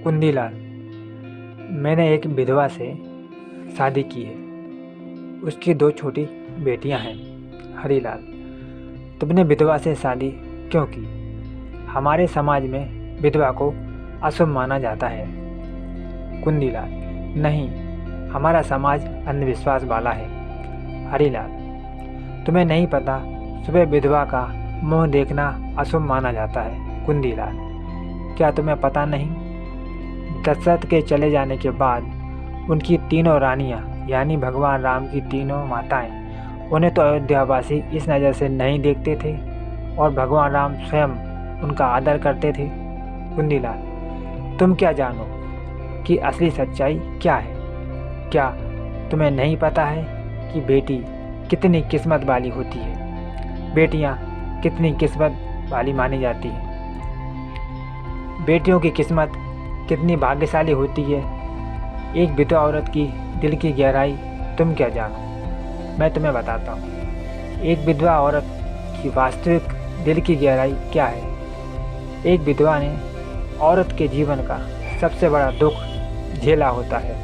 कुंदीलाल, मैंने एक विधवा से शादी की है। उसकी 2 छोटी बेटियां हैं। हरीलाल, तुमने विधवा से शादी क्यों की? हमारे समाज में विधवा को अशुभ माना जाता है। कुंदीलाल, नहीं, हमारा समाज अंधविश्वास वाला है। हरीलाल, तुम्हें नहीं पता, सुबह विधवा का मुंह देखना अशुभ माना जाता है। कुंदीलाल, क्या तुम्हें पता नहीं? दशरथ के चले जाने के बाद उनकी तीनों रानियां यानी भगवान राम की तीनों माताएं उन्हें तो अयोध्यावासी इस नज़र से नहीं देखते थे और भगवान राम स्वयं उनका आदर करते थे। कुंदीलाल, तुम क्या जानो कि असली सच्चाई क्या है? क्या तुम्हें नहीं पता है कि बेटी कितनी किस्मत वाली होती है? बेटियां कितनी किस्मत वाली मानी जाती हैं? बेटियों की किस्मत कितनी भाग्यशाली होती है? एक विधवा औरत की दिल की गहराई तुम क्या जानो? मैं तुम्हें बताता हूँ। एक विधवा औरत की वास्तविक दिल की गहराई क्या है। एक विधवा ने औरत के जीवन का सबसे बड़ा दुख झेला होता है।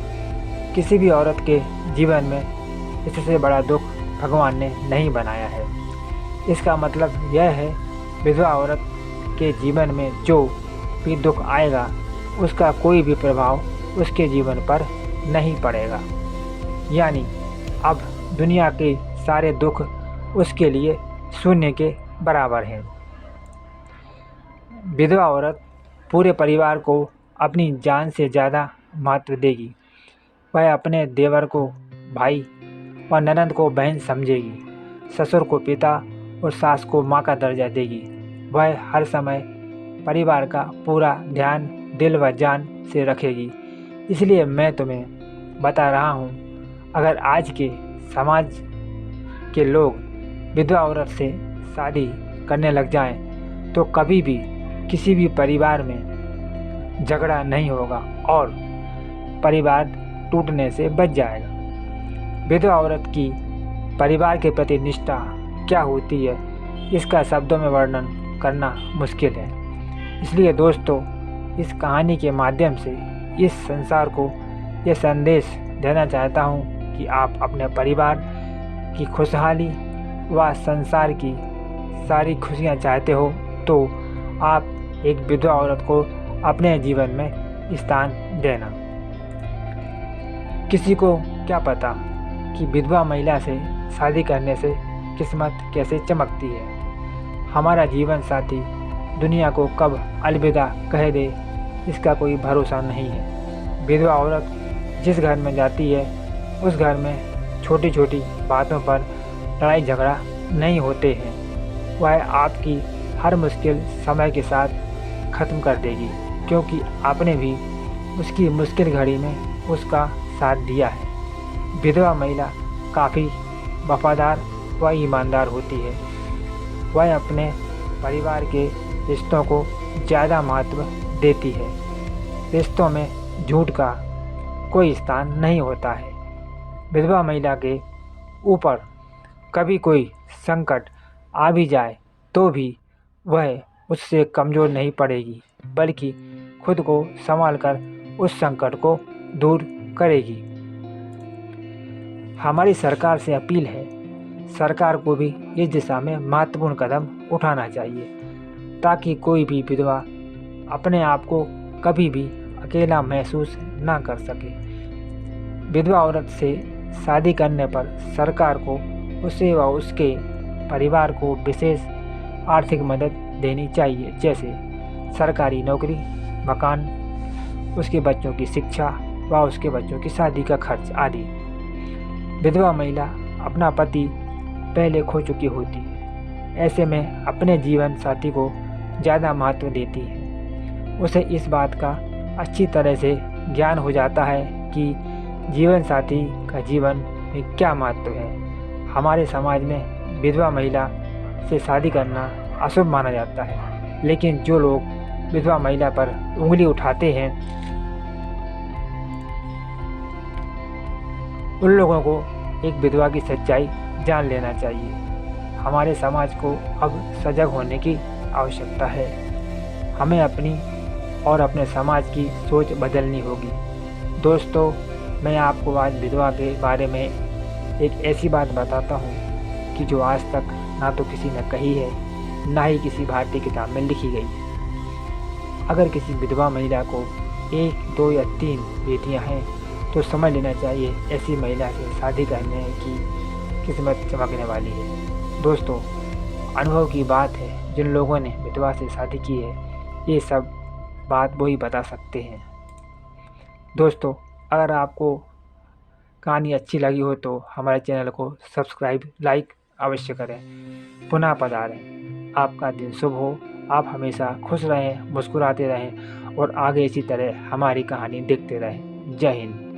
किसी भी औरत के जीवन में इससे बड़ा दुख भगवान ने नहीं बनाया है। इसका मतलब यह है, विधवा औरत के जीवन में जो भी दुख आएगा उसका कोई भी प्रभाव उसके जीवन पर नहीं पड़ेगा। यानी अब दुनिया के सारे दुख उसके लिए शून्य के बराबर हैं। विधवा औरत पूरे परिवार को अपनी जान से ज़्यादा महत्व देगी। वह अपने देवर को भाई और ननद को बहन समझेगी, ससुर को पिता और सास को माँ का दर्जा देगी। वह हर समय परिवार का पूरा ध्यान दिल व जान से रखेगी। इसलिए मैं तुम्हें बता रहा हूँ, अगर आज के समाज के लोग विधवा औरत से शादी करने लग जाएं, तो कभी भी किसी भी परिवार में झगड़ा नहीं होगा और परिवार टूटने से बच जाएगा। विधवा औरत की परिवार के प्रति निष्ठा क्या होती है, इसका शब्दों में वर्णन करना मुश्किल है। इसलिए दोस्तों, इस कहानी के माध्यम से इस संसार को यह संदेश देना चाहता हूँ कि आप अपने परिवार की खुशहाली व संसार की सारी खुशियाँ चाहते हो तो आप एक विधवा औरत को अपने जीवन में स्थान देना। किसी को क्या पता कि विधवा महिला से शादी करने से किस्मत कैसे चमकती है। हमारा जीवन साथी दुनिया को कब अलविदा कह दे, इसका कोई भरोसा नहीं है। विधवा औरत जिस घर में जाती है उस घर में छोटी छोटी बातों पर लड़ाई झगड़ा नहीं होते हैं। वह आपकी हर मुश्किल समय के साथ ख़त्म कर देगी, क्योंकि आपने भी उसकी मुश्किल घड़ी में उसका साथ दिया है। विधवा महिला काफ़ी वफादार व ईमानदार होती है। वह अपने परिवार के रिश्तों को ज़्यादा महत्व देती है। रिश्तों में झूठ का कोई स्थान नहीं होता है। विधवा महिला के ऊपर कभी कोई संकट आ भी जाए तो भी वह उससे कमज़ोर नहीं पड़ेगी, बल्कि खुद को संभाल कर उस संकट को दूर करेगी। हमारी सरकार से अपील है, सरकार को भी इस दिशा में महत्वपूर्ण कदम उठाना चाहिए, ताकि कोई भी विधवा अपने आप को कभी भी अकेला महसूस ना कर सके। विधवा औरत से शादी करने पर सरकार को उसे व उसके परिवार को विशेष आर्थिक मदद देनी चाहिए, जैसे सरकारी नौकरी, मकान, उसके बच्चों की शिक्षा व उसके बच्चों की शादी का खर्च आदि। विधवा महिला अपना पति पहले खो चुकी होती है, ऐसे में अपने जीवन साथी को ज़्यादा महत्व देती है। उसे इस बात का अच्छी तरह से ज्ञान हो जाता है कि जीवन साथी का जीवन में क्या महत्व है। हमारे समाज में विधवा महिला से शादी करना अशुभ माना जाता है, लेकिन जो लोग विधवा महिला पर उंगली उठाते हैं उन लोगों को एक विधवा की सच्चाई जान लेना चाहिए। हमारे समाज को अब सजग होने की आवश्यकता है। हमें अपनी और अपने समाज की सोच बदलनी होगी। दोस्तों, मैं आपको आज विधवा के बारे में एक ऐसी बात बताता हूँ कि जो आज तक ना तो किसी ने कही है, ना ही किसी भारतीय किताब में लिखी गई है। अगर किसी विधवा महिला को 1, 2 या 3 बेटियां हैं तो समझ लेना चाहिए ऐसी महिला से शादी करने की किस्मत चमकने वाली है। दोस्तों, अनुभव की बात है, जिन लोगों ने विधवा से शादी की है ये सब बात वो ही बता सकते हैं। दोस्तों, अगर आपको कहानी अच्छी लगी हो तो हमारे चैनल को सब्सक्राइब, लाइक अवश्य करें। पुनः पधारें। आपका दिन शुभ हो। आप हमेशा खुश रहें, मुस्कुराते रहें और आगे इसी तरह हमारी कहानी देखते रहें। जय हिंद।